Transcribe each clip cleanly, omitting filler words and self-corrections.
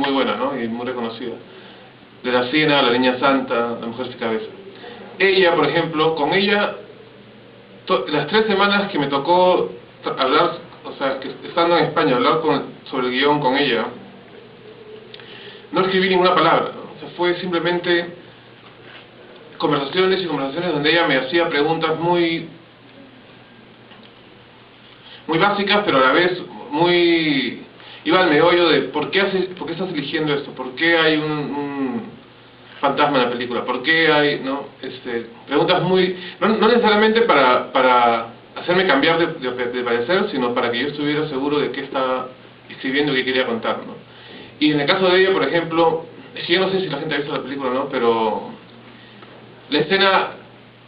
muy buena, ¿no? Y muy reconocida. De la Siena, La Niña Santa, La Mujer Sin Cabeza. Ella, por ejemplo, con ella, las 3 semanas que me tocó hablar, o sea, que estando en España, hablar sobre el guión con ella, no escribí ninguna palabra, ¿no? O sea, fue simplemente conversaciones y conversaciones donde ella me hacía preguntas muy básicas, pero a la vez muy... iba al meollo de ¿por qué estás eligiendo esto? ¿Por qué hay un fantasma en la película? ¿Por qué hay, no? Preguntas muy... no necesariamente para hacerme cambiar de parecer, sino para que yo estuviera seguro de qué estaba escribiendo y qué quería contar, ¿no? Y en el caso de ella, por ejemplo, es que yo no sé si la gente ha visto la película o no, pero la escena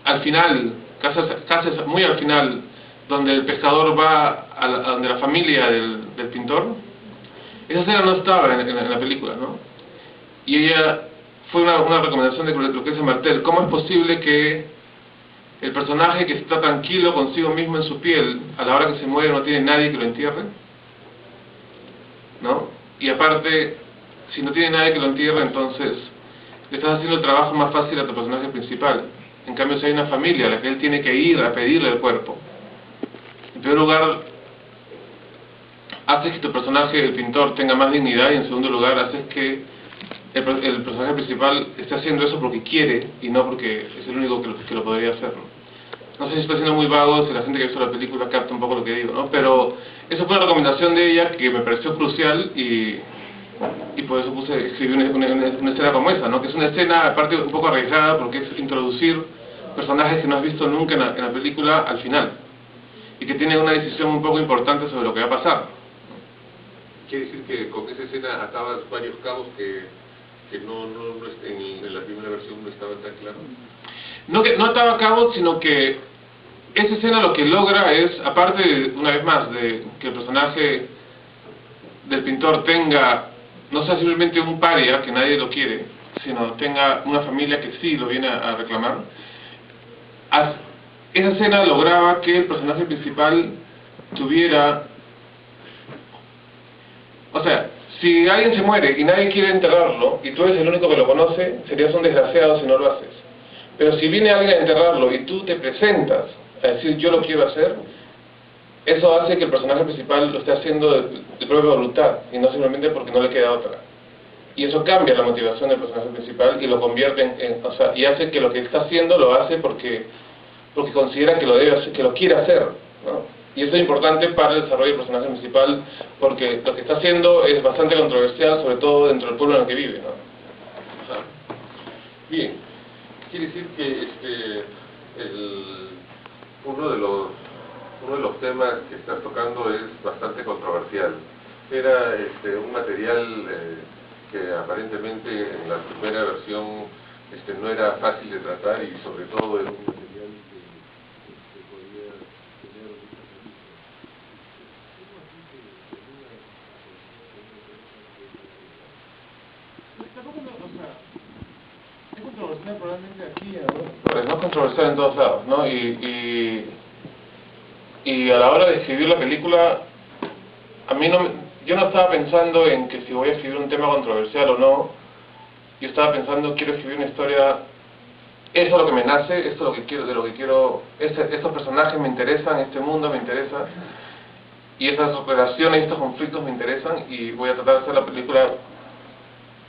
al final, casi muy al final, donde el pescador va a donde la familia del pintor, esa escena no estaba en la película, ¿no? Y ella fue una recomendación de Lucrecia Martel. ¿Cómo es posible que el personaje que está tranquilo consigo mismo en su piel, a la hora que se muere no tiene nadie que lo entierre? ¿No? Y aparte, si no tiene nadie que lo entierre, entonces le estás haciendo el trabajo más fácil a tu personaje principal. En cambio, si hay una familia a la que él tiene que ir a pedirle el cuerpo, en primer lugar, haces que tu personaje, el pintor, tenga más dignidad, y en segundo lugar, haces que el personaje principal esté haciendo eso porque quiere y no porque es el único que lo podría hacer, ¿no? No sé si estoy siendo muy vago, si la gente que ha visto la película capta un poco lo que digo, ¿no? Pero esa fue una recomendación de ella que me pareció crucial y por eso escribí una escena como esa, ¿no? Que es una escena, aparte, un poco arriesgada porque es introducir personajes que no has visto nunca en la película al final y que tienen una decisión un poco importante sobre lo que va a pasar. Quiere decir que con esa escena atabas varios cabos que en la primera versión no estaban tan claros. No que no ataba cabos, sino que esa escena lo que logra es, aparte, una vez más, de que el personaje del pintor tenga, no sea simplemente un paria, que nadie lo quiere, sino tenga una familia que sí lo viene a reclamar. Esa escena lograba que el personaje principal tuviera... O sea, si alguien se muere y nadie quiere enterrarlo, y tú eres el único que lo conoce, serías un desgraciado si no lo haces. Pero si viene alguien a enterrarlo y tú te presentas a decir yo lo quiero hacer, eso hace que el personaje principal lo esté haciendo de propia voluntad y no simplemente porque no le queda otra. Y eso cambia la motivación del personaje principal y lo convierte o sea, y hace que lo que está haciendo lo hace porque considera que lo debe hacer, que lo quiere hacer, ¿no? Y eso es importante para el desarrollo del personaje principal porque lo que está haciendo es bastante controversial, sobre todo dentro del pueblo en el que vive, ¿no? Ajá. Bien, quiere decir que uno de los temas que estás tocando es bastante controversial. Era un material que aparentemente en la primera versión no era fácil de tratar y sobre todo era un material que podía tener muchas salidas. Tampoco es controversial probablemente aquí, ¿no? Pues no es controversial en todos lados, ¿no? Y a la hora de escribir la película, a mí yo no estaba pensando en que si voy a escribir un tema controversial o no. Yo estaba pensando, quiero escribir una historia, eso es lo que me nace, esto es lo que quiero, de lo que quiero, estos personajes me interesan, este mundo me interesa, y esas relaciones, estos conflictos me interesan, y voy a tratar de hacer la película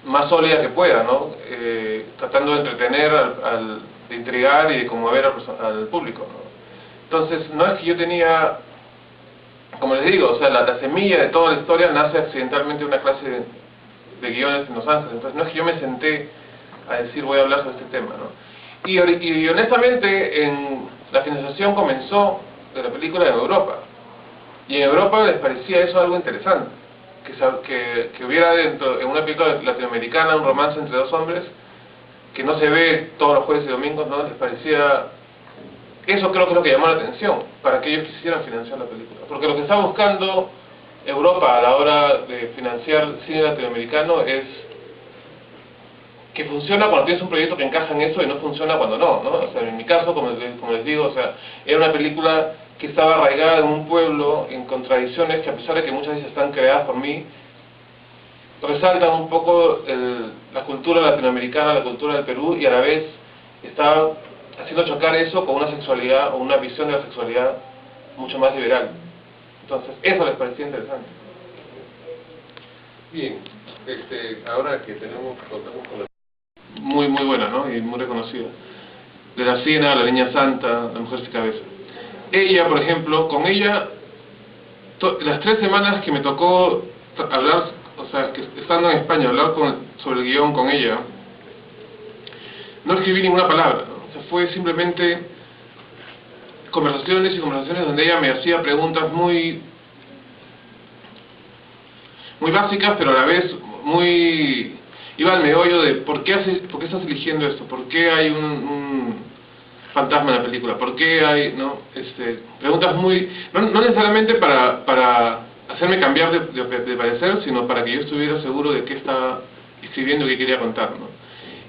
más sólida que pueda, ¿no? Tratando de entretener, de intrigar y de conmover al público, ¿no? Entonces, no es que yo tenía, como les digo, o sea, la semilla de toda la historia nace accidentalmente en una clase de guiones en Los Ángeles. Entonces, no es que yo me senté a decir voy a hablar sobre este tema, ¿no? Y honestamente, la financiación comenzó de la película en Europa. Y en Europa les parecía eso algo interesante. Que hubiera dentro, en una película latinoamericana, un romance entre dos hombres que no se ve todos los jueves y domingos, ¿no? Les parecía... Eso creo que es lo que llamó la atención para que ellos quisieran financiar la película. Porque lo que está buscando Europa a la hora de financiar cine latinoamericano es que funciona cuando tienes un proyecto que encaja en eso y no funciona cuando no, ¿no? O sea, en mi caso, como les digo, o sea, era una película que estaba arraigada en un pueblo, en contradicciones que a pesar de que muchas veces están creadas por mí, resaltan un poco la cultura latinoamericana, la cultura del Perú, y a la vez está haciendo chocar eso con una sexualidad o una visión de la sexualidad mucho más liberal. Entonces, eso les parecía interesante. Bien, ahora que contamos con la... Muy buena, ¿no? Y muy reconocida. De la Siena, la Niña Santa, la Mujer sin Cabeza. Ella, por ejemplo, con ella, las 3 semanas que me tocó hablar, o sea, que estando en España, hablar sobre el guión con ella, no escribí ninguna palabra, ¿no? O sea, fue simplemente conversaciones y conversaciones donde ella me hacía preguntas muy básicas, pero a la vez iba al meollo de ¿por qué estás eligiendo esto? ¿Por qué hay un fantasma en la película? ¿Por qué hay, no? Preguntas no necesariamente para hacerme cambiar de parecer, sino para que yo estuviera seguro de qué estaba escribiendo y qué quería contar, ¿no?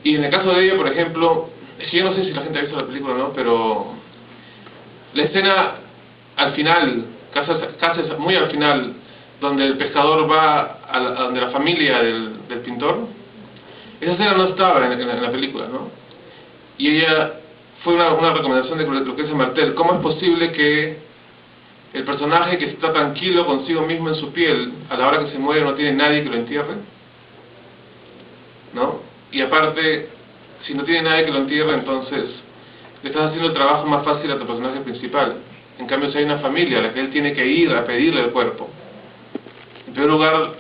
Y en el caso de ella, por ejemplo, es que yo no sé si la gente ha visto la película o no, pero la escena al final, casi muy al final, donde el pescador va a donde la familia del pintor, esa escena no estaba en la película, ¿no? Y ella fue una recomendación de Lucrecia Martel. ¿Cómo es posible que el personaje que está tranquilo consigo mismo en su piel, a la hora que se muere no tiene nadie que lo entierre? ¿No? Y aparte, si no tiene nadie que lo entierre, entonces le estás haciendo el trabajo más fácil a tu personaje principal. En cambio, si hay una familia a la que él tiene que ir a pedirle el cuerpo, en primer lugar,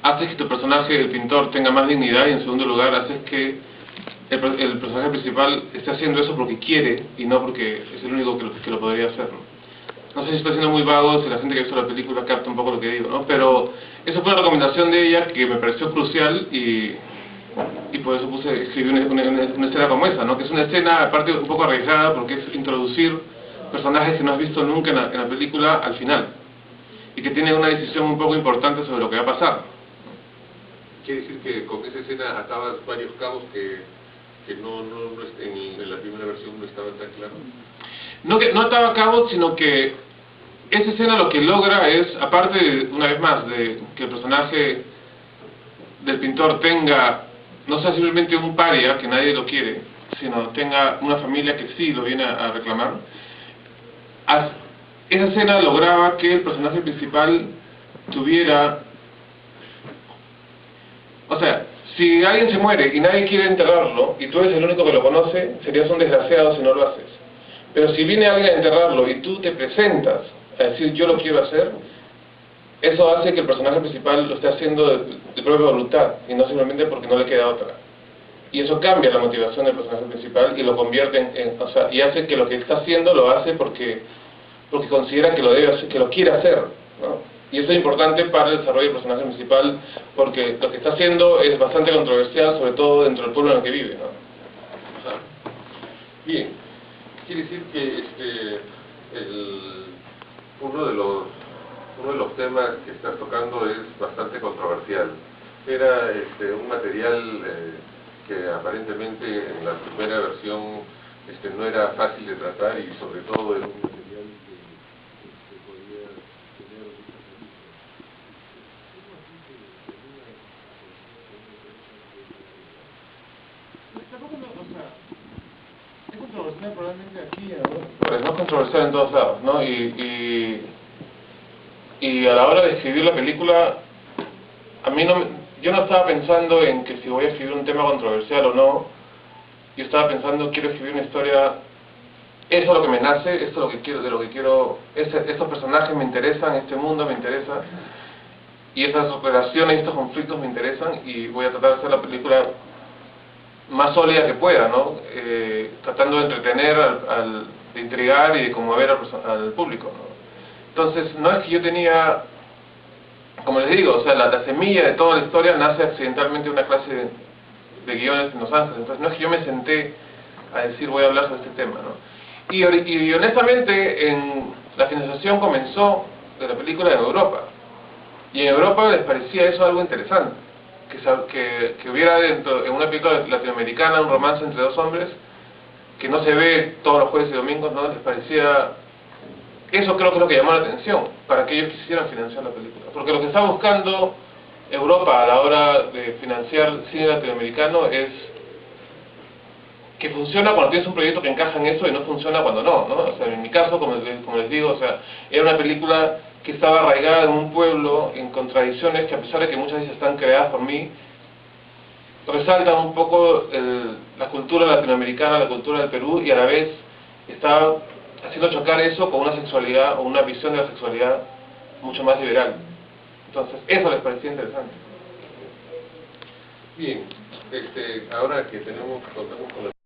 haces que tu personaje, el pintor, tenga más dignidad, y en segundo lugar, haces que el personaje principal esté haciendo eso porque quiere y no porque es el único que lo podría hacer, ¿no? No sé si estoy siendo muy vago, si la gente que ha visto la película capta un poco lo que digo, ¿no? Pero eso fue una recomendación de ella que me pareció crucial y por eso escribí una escena como esa, ¿no? Que es una escena, aparte, un poco arriesgada porque es introducir personajes que no has visto nunca en la película al final y que tienen una decisión un poco importante sobre lo que va a pasar. Quiere decir que con esa escena atabas varios cabos que en la primera versión no estaban tan claros. No ataba cabos, sino que esa escena lo que logra es, aparte, una vez más, de que el personaje del pintor tenga, no sea simplemente un paria, que nadie lo quiere, sino tenga una familia que sí lo viene a reclamar. Esa escena lograba que el personaje principal tuviera... O sea, si alguien se muere y nadie quiere enterrarlo, y tú eres el único que lo conoce, serías un desgraciado si no lo haces. Pero si viene alguien a enterrarlo y tú te presentas a decir yo lo quiero hacer, eso hace que el personaje principal lo esté haciendo de propia voluntad, y no simplemente porque no le queda otra. Y eso cambia la motivación del personaje principal y lo convierte o sea, y hace que lo que está haciendo lo hace porque considera que lo debe hacer, que lo quiere hacer, ¿no? Y eso es importante para el desarrollo del personaje principal, porque lo que está haciendo es bastante controversial, sobre todo dentro del pueblo en el que vive, ¿no? Ajá. Bien, quiere decir que uno de los temas que estás tocando es bastante controversial. Era un material que aparentemente en la primera versión no era fácil de tratar, y sobre todo era un material que podía tener muchas aristas. Tampoco es controversial probablemente aquí, pues no es controversial en todos lados, ¿no? Y a la hora de escribir la película, yo no estaba pensando en que si voy a escribir un tema controversial o no. Yo estaba pensando, quiero escribir una historia, eso es lo que me nace, esto es lo que quiero, estos personajes me interesan, este mundo me interesa, y esas relaciones, estos conflictos me interesan, y voy a tratar de hacer la película más sólida que pueda, ¿no? Tratando de entretener, de intrigar y de conmover al público, ¿no? Entonces, no es que yo tenía, como les digo, o sea, la semilla de toda la historia nace accidentalmente en una clase de guiones en Los Ángeles. Entonces, no es que yo me senté a decir voy a hablar sobre este tema, ¿no? Y honestamente, la financiación comenzó de la película en Europa, y en Europa les parecía eso algo interesante, que hubiera en una película latinoamericana un romance entre dos hombres que no se ve todos los jueves y domingos, ¿no? Les parecía... Eso creo que es lo que llamó la atención para que ellos quisieran financiar la película, porque lo que está buscando Europa a la hora de financiar cine latinoamericano es que funciona cuando tienes un proyecto que encaja en eso y no funciona cuando no, ¿no? O sea, en mi caso, como les digo, o sea, era una película que estaba arraigada en un pueblo, en contradicciones que a pesar de que muchas veces están creadas por mí, resaltan un poco la cultura latinoamericana, la cultura del Perú, y a la vez está haciendo chocar eso con una sexualidad o una visión de la sexualidad mucho más liberal. Entonces, eso les parecía interesante. Bien, ahora que contamos con la